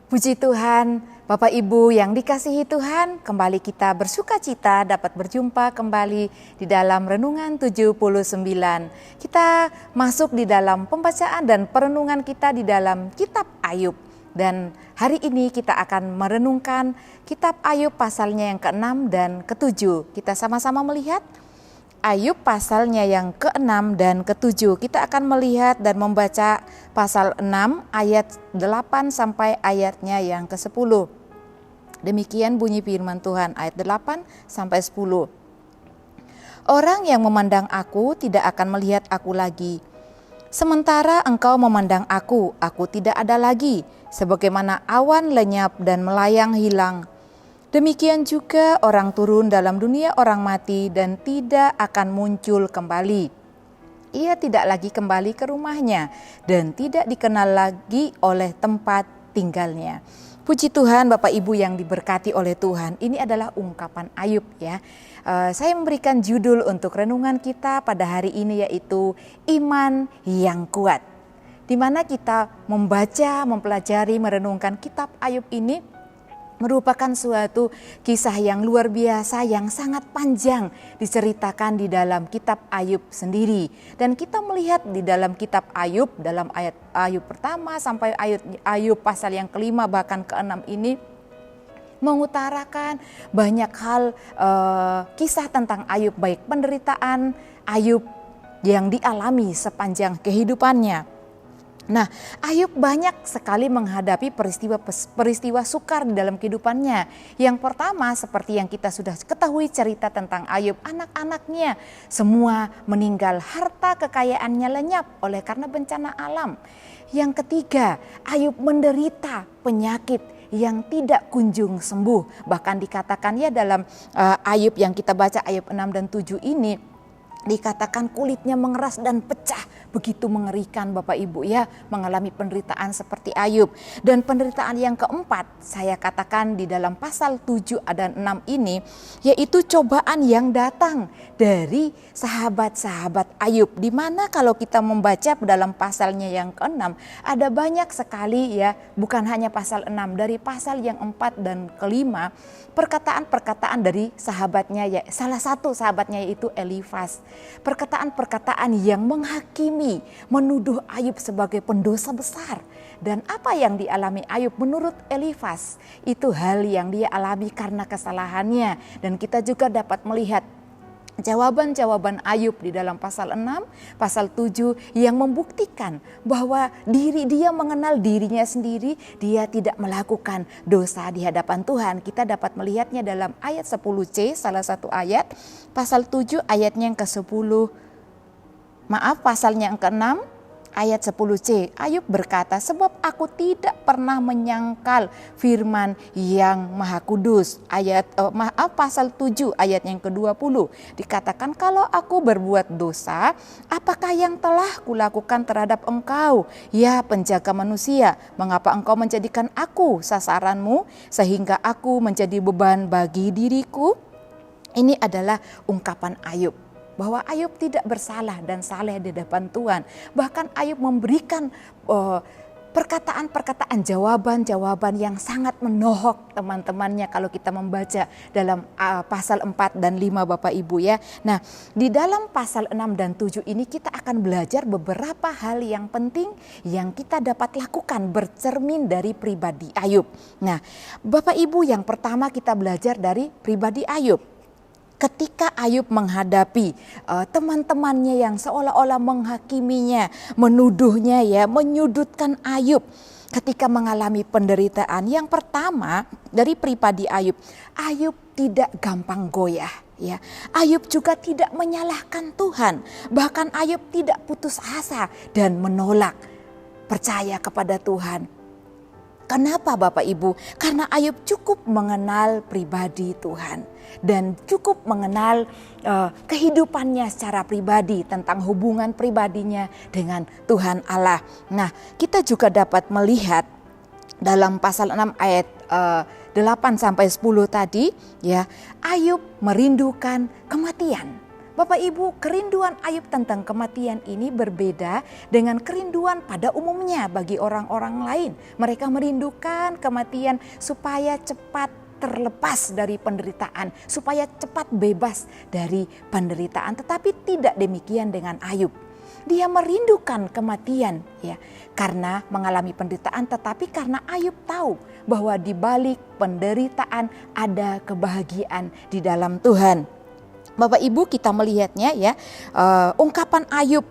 Puji Tuhan, Bapak Ibu yang dikasihi Tuhan, kembali kita bersuka cita dapat berjumpa kembali di dalam Renungan 79. Kita masuk di dalam pembacaan dan perenungan kita di dalam Kitab Ayub. Dan hari ini kita akan merenungkan Kitab Ayub pasalnya yang ke-6 dan ke-7. Kita sama-sama melihat Ayub pasalnya yang ke-6 dan ke-7. Kita akan melihat dan membaca pasal 6 ayat 8 sampai ayatnya yang ke-10. Demikian bunyi firman Tuhan ayat 8 sampai 10. Orang yang memandang aku tidak akan melihat aku lagi. Sementara engkau memandang aku tidak ada lagi. Sebagaimana awan lenyap dan melayang hilang. Demikian juga orang turun dalam dunia orang mati dan tidak akan muncul kembali. Ia tidak lagi kembali ke rumahnya dan tidak dikenal lagi oleh tempat tinggalnya. Puji Tuhan, Bapak Ibu yang diberkati oleh Tuhan. Ini adalah ungkapan Ayub ya. Saya memberikan judul untuk renungan kita pada hari ini yaitu Iman yang Kuat. Di mana kita membaca, mempelajari, merenungkan kitab Ayub ini merupakan suatu kisah yang luar biasa yang sangat panjang diceritakan di dalam kitab Ayub sendiri. Dan kita melihat di dalam kitab Ayub, dalam ayat Ayub pertama sampai Ayub pasal yang kelima bahkan ke-6 ini mengutarakan banyak hal kisah tentang Ayub, baik penderitaan Ayub yang dialami sepanjang kehidupannya. Nah, Ayub banyak sekali menghadapi peristiwa sukar di dalam kehidupannya. Yang pertama, seperti yang kita sudah ketahui cerita tentang Ayub, anak-anaknya semua meninggal, harta kekayaannya lenyap oleh karena bencana alam. Yang ketiga, Ayub menderita penyakit yang tidak kunjung sembuh. Bahkan dikatakan ya dalam Ayub yang kita baca Ayub 6 dan 7 ini, dikatakan kulitnya mengeras dan pecah. Begitu mengerikan Bapak Ibu ya, mengalami penderitaan seperti Ayub. Dan penderitaan yang keempat saya katakan di dalam pasal 7 dan 6 ini, yaitu cobaan yang datang dari sahabat-sahabat Ayub. Di mana kalau kita membaca dalam pasalnya yang ke-6 ada banyak sekali ya, bukan hanya pasal 6, dari pasal yang 4 dan ke-5 perkataan-perkataan dari sahabatnya ya, salah satu sahabatnya yaitu Elifas. Perkataan-perkataan yang menghakimi, menuduh Ayub sebagai pendosa besar. Dan apa yang dialami Ayub menurut Elifas itu hal yang dia alami karena kesalahannya. Dan kita juga dapat melihat jawaban-jawaban Ayub di dalam pasal 6, pasal 7 yang membuktikan bahwa dia mengenal dirinya sendiri, dia tidak melakukan dosa di hadapan Tuhan. Kita dapat melihatnya dalam ayat 10c, salah satu ayat, pasal 7 ayatnya yang ke-10, pasalnya yang ke-6, ayat 10c, Ayub berkata, sebab aku tidak pernah menyangkal firman yang maha kudus. Pasal 7 ayat yang ke-20 dikatakan, kalau aku berbuat dosa, apakah yang telah kulakukan terhadap engkau, ya penjaga manusia? Mengapa engkau menjadikan aku sasaranmu sehingga aku menjadi beban bagi diriku? Ini adalah ungkapan Ayub, bahwa Ayub tidak bersalah dan saleh di hadapan Tuhan. Bahkan Ayub memberikan perkataan-perkataan, jawaban-jawaban yang sangat menohok teman-temannya kalau kita membaca dalam pasal 4 dan 5 Bapak Ibu ya. Nah, di dalam pasal 6 dan 7 ini kita akan belajar beberapa hal yang penting yang kita dapat lakukan bercermin dari pribadi Ayub. Nah, Bapak Ibu, yang pertama kita belajar dari pribadi Ayub. Ketika Ayub menghadapi teman-temannya yang seolah-olah menghakiminya, menuduhnya ya, menyudutkan Ayub ketika mengalami penderitaan. Yang pertama dari pribadi Ayub, Ayub tidak gampang goyah ya. Ayub juga tidak menyalahkan Tuhan. Bahkan Ayub tidak putus asa dan menolak percaya kepada Tuhan. Kenapa Bapak Ibu? Karena Ayub cukup mengenal pribadi Tuhan dan cukup mengenal kehidupannya secara pribadi, tentang hubungan pribadinya dengan Tuhan Allah. Nah, kita juga dapat melihat dalam pasal 6 ayat 8 sampai 10 tadi ya, Ayub merindukan kematian. Bapak Ibu, kerinduan Ayub tentang kematian ini berbeda dengan kerinduan pada umumnya bagi orang-orang lain. Mereka merindukan kematian supaya cepat terlepas dari penderitaan, supaya cepat bebas dari penderitaan. Tetapi tidak demikian dengan Ayub. Dia merindukan kematian ya, karena mengalami penderitaan, tetapi karena Ayub tahu bahwa di balik penderitaan ada kebahagiaan di dalam Tuhan. Bapak Ibu, kita melihatnya ya, ungkapan Ayub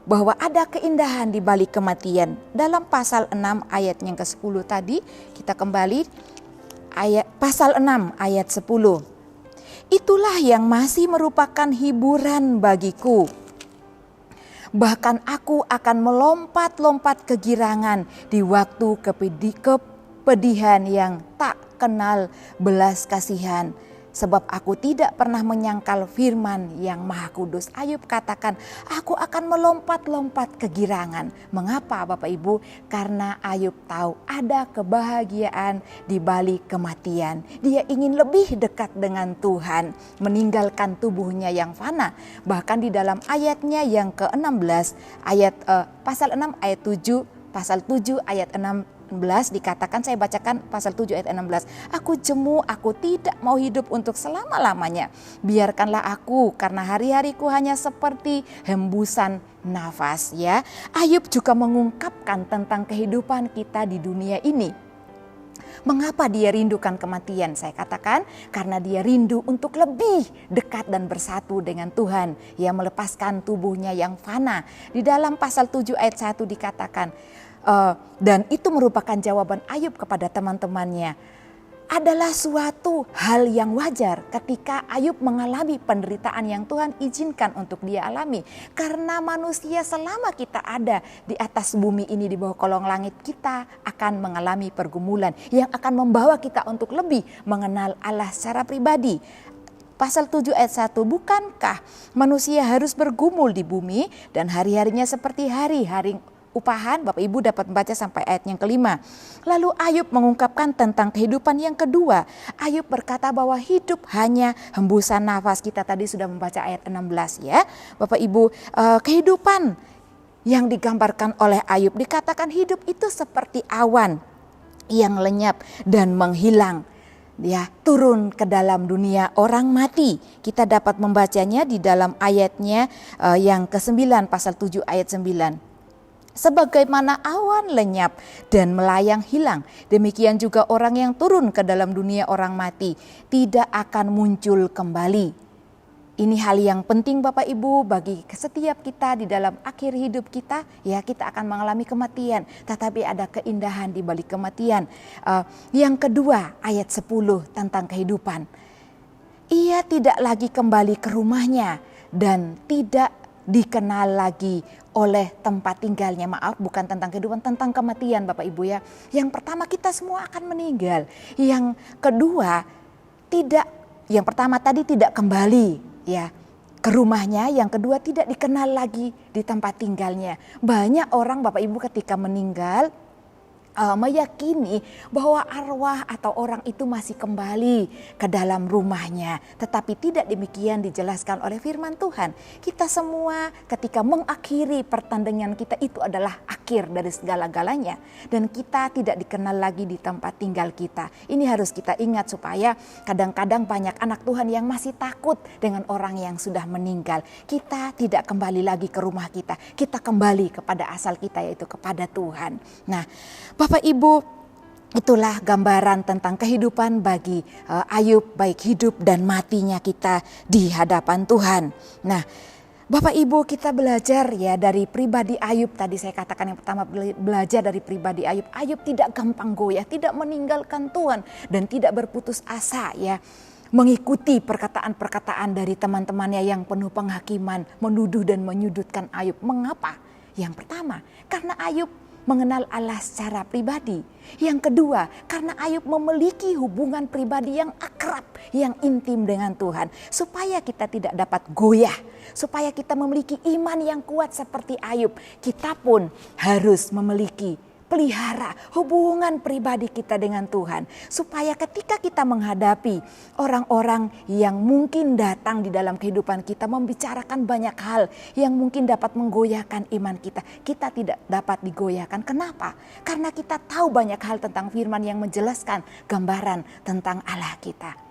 bahwa ada keindahan di balik kematian. Dalam pasal 6 ayat yang ke-10 tadi, kita kembali ayat pasal 6 ayat 10. Itulah yang masih merupakan hiburan bagiku. Bahkan aku akan melompat-lompat kegirangan di waktu kepedihan yang tak kenal belas kasihan. Sebab aku tidak pernah menyangkal firman yang Maha Kudus. Ayub katakan, aku akan melompat-lompat kegirangan. Mengapa Bapak Ibu? Karena Ayub tahu ada kebahagiaan di balik kematian. Dia ingin lebih dekat dengan Tuhan, meninggalkan tubuhnya yang fana. Bahkan di dalam ayatnya yang ke-16, pasal 6 ayat 7, pasal 7 ayat 16 dikatakan, saya bacakan pasal 7 ayat 16. Aku jemu, aku tidak mau hidup untuk selama-lamanya. Biarkanlah aku, karena hari-hariku hanya seperti hembusan nafas ya. Ayub juga mengungkapkan tentang kehidupan kita di dunia ini. Mengapa dia rindukan kematian? Saya katakan karena dia rindu untuk lebih dekat dan bersatu dengan Tuhan. Ia melepaskan tubuhnya yang fana. Di dalam pasal 7 ayat 1 dikatakan, dan itu merupakan jawaban Ayub kepada teman-temannya. Adalah suatu hal yang wajar ketika Ayub mengalami penderitaan yang Tuhan izinkan untuk dia alami. Karena manusia selama kita ada di atas bumi ini, di bawah kolong langit, kita akan mengalami pergumulan yang akan membawa kita untuk lebih mengenal Allah secara pribadi. Pasal 7 ayat 1, bukankah manusia harus bergumul di bumi dan hari-harinya seperti hari-hari upahan? Bapak Ibu dapat membaca sampai ayat yang kelima. Lalu Ayub mengungkapkan tentang kehidupan yang kedua. Ayub berkata bahwa hidup hanya hembusan nafas. Kita tadi sudah membaca ayat 16 ya. Bapak Ibu, kehidupan yang digambarkan oleh Ayub dikatakan hidup itu seperti awan yang lenyap dan menghilang. Dia turun ke dalam dunia orang mati. Kita dapat membacanya di dalam ayatnya yang ke-9, pasal 7 ayat 9. Sebagaimana awan lenyap dan melayang hilang, demikian juga orang yang turun ke dalam dunia orang mati tidak akan muncul kembali. Ini hal yang penting Bapak Ibu bagi setiap kita di dalam akhir hidup kita. Ya, kita akan mengalami kematian, tetapi ada keindahan di balik kematian. Yang kedua, ayat 10 tentang kehidupan. Ia tidak lagi kembali ke rumahnya dan tidak dikenal lagi oleh tempat tinggalnya. Maaf, bukan tentang kehidupan, tentang kematian Bapak Ibu ya. Yang pertama, kita semua akan meninggal. Yang kedua, yang pertama tadi tidak kembali ya ke rumahnya, yang kedua tidak dikenal lagi di tempat tinggalnya. Banyak orang Bapak Ibu ketika meninggal meyakini bahwa arwah atau orang itu masih kembali ke dalam rumahnya. Tetapi tidak demikian dijelaskan oleh firman Tuhan. Kita semua ketika mengakhiri pertandingan kita itu adalah akhir dari segala-galanya. Dan kita tidak dikenal lagi di tempat tinggal kita. Ini harus kita ingat supaya kadang-kadang banyak anak Tuhan yang masih takut dengan orang yang sudah meninggal. Kita tidak kembali lagi ke rumah kita. Kita kembali kepada asal kita, yaitu kepada Tuhan. Nah, Bapak Ibu, itulah gambaran tentang kehidupan bagi Ayub, baik hidup dan matinya kita di hadapan Tuhan. Nah, Bapak Ibu, kita belajar ya dari pribadi Ayub. Tadi saya katakan yang pertama, belajar dari pribadi Ayub. Ayub tidak gampang goyah, tidak meninggalkan Tuhan dan tidak berputus asa ya, mengikuti perkataan-perkataan dari teman-temannya yang penuh penghakiman, menuduh dan menyudutkan Ayub. Mengapa? Yang pertama, karena Ayub mengenal Allah secara pribadi. Yang kedua, karena Ayub memiliki hubungan pribadi yang akrab, yang intim dengan Tuhan. Supaya kita tidak dapat goyah, supaya kita memiliki iman yang kuat seperti Ayub, kita pun harus memiliki pelihara hubungan pribadi kita dengan Tuhan. Supaya ketika kita menghadapi orang-orang yang mungkin datang di dalam kehidupan kita membicarakan banyak hal yang mungkin dapat menggoyahkan iman kita, kita tidak dapat digoyahkan. Kenapa? Karena kita tahu banyak hal tentang firman yang menjelaskan gambaran tentang Allah kita.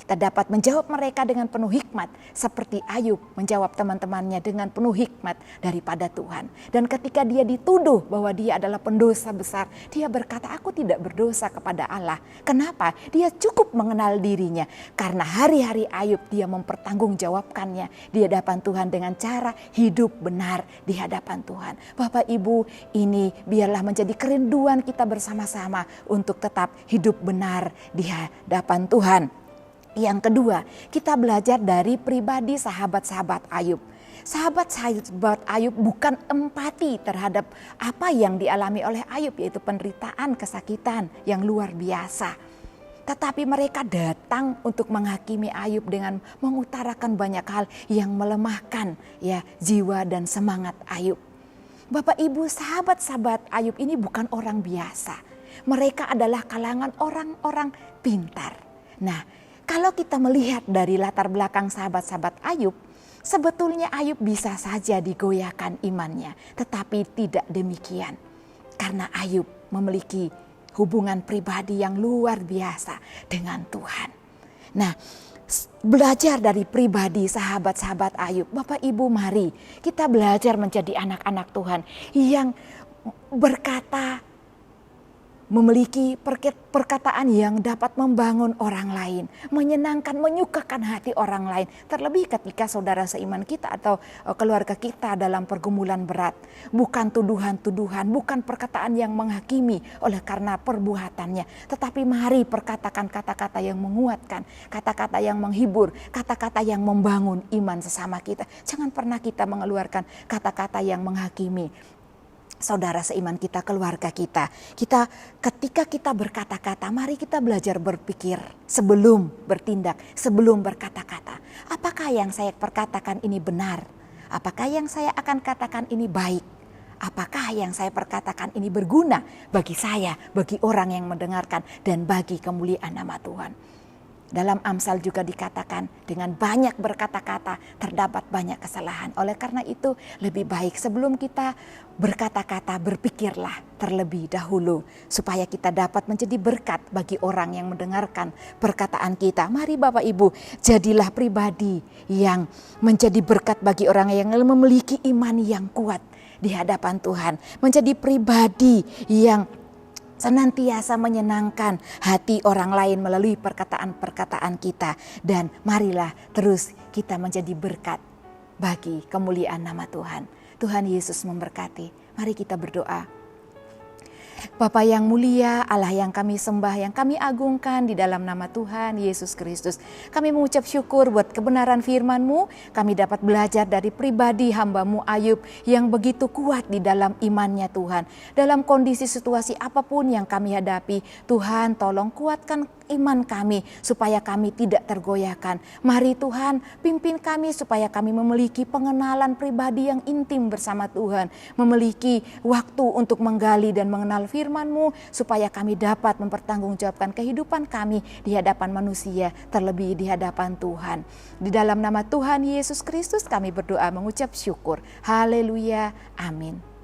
Kita dapat menjawab mereka dengan penuh hikmat seperti Ayub menjawab teman-temannya dengan penuh hikmat daripada Tuhan. Dan ketika dia dituduh bahwa dia adalah pendosa besar, dia berkata, aku tidak berdosa kepada Allah. Kenapa? Dia cukup mengenal dirinya. Karena hari-hari Ayub dia mempertanggungjawabkannya di hadapan Tuhan dengan cara hidup benar di hadapan Tuhan. Bapak Ibu, ini biarlah menjadi kerinduan kita bersama-sama untuk tetap hidup benar di hadapan Tuhan. Yang kedua, kita belajar dari pribadi sahabat-sahabat Ayub. Sahabat-sahabat Ayub bukan empati terhadap apa yang dialami oleh Ayub, yaitu penderitaan, kesakitan yang luar biasa. Tetapi mereka datang untuk menghakimi Ayub dengan mengutarakan banyak hal yang melemahkan ya jiwa dan semangat Ayub. Bapak Ibu, sahabat-sahabat Ayub ini bukan orang biasa. Mereka adalah kalangan orang-orang pintar. Nah, kalau kita melihat dari latar belakang sahabat-sahabat Ayub, sebetulnya Ayub bisa saja digoyahkan imannya. Tetapi tidak demikian. Karena Ayub memiliki hubungan pribadi yang luar biasa dengan Tuhan. Nah, belajar dari pribadi sahabat-sahabat Ayub. Bapak Ibu, mari kita belajar menjadi anak-anak Tuhan yang berkata, memiliki perkataan yang dapat membangun orang lain, menyenangkan, menyukakan hati orang lain. Terlebih ketika saudara seiman kita atau keluarga kita dalam pergumulan berat. Bukan tuduhan-tuduhan, bukan perkataan yang menghakimi oleh karena perbuatannya. Tetapi mari perkatakan kata-kata yang menguatkan, kata-kata yang menghibur, kata-kata yang membangun iman sesama kita. Jangan pernah kita mengeluarkan kata-kata yang menghakimi saudara seiman kita, keluarga kita. Ketika kita berkata-kata, mari kita belajar berpikir sebelum bertindak, sebelum berkata-kata. Apakah yang saya perkatakan ini benar? Apakah yang saya akan katakan ini baik? Apakah yang saya perkatakan ini berguna bagi saya, bagi orang yang mendengarkan, dan bagi kemuliaan nama Tuhan? Dalam Amsal juga dikatakan dengan banyak berkata-kata terdapat banyak kesalahan. Oleh karena itu lebih baik sebelum kita berkata-kata berpikirlah terlebih dahulu. Supaya kita dapat menjadi berkat bagi orang yang mendengarkan perkataan kita. Mari Bapak Ibu, jadilah pribadi yang menjadi berkat bagi orang yang memiliki iman yang kuat di hadapan Tuhan. Menjadi pribadi yang senantiasa menyenangkan hati orang lain melalui perkataan-perkataan kita. Dan marilah terus kita menjadi berkat bagi kemuliaan nama Tuhan. Tuhan Yesus memberkati. Mari kita berdoa. Bapa yang mulia, Allah yang kami sembah, yang kami agungkan di dalam nama Tuhan Yesus Kristus. Kami mengucap syukur buat kebenaran firman-Mu. Kami dapat belajar dari pribadi hamba-Mu Ayub yang begitu kuat di dalam imannya Tuhan. Dalam kondisi situasi apapun yang kami hadapi, Tuhan tolong kuatkan iman kami supaya kami tidak tergoyahkan. Mari Tuhan pimpin kami supaya kami memiliki pengenalan pribadi yang intim bersama Tuhan. Memiliki waktu untuk menggali dan mengenal firman-Mu supaya kami dapat mempertanggungjawabkan kehidupan kami di hadapan manusia, terlebih di hadapan Tuhan. Di dalam nama Tuhan Yesus Kristus kami berdoa mengucap syukur. Haleluya. Amin.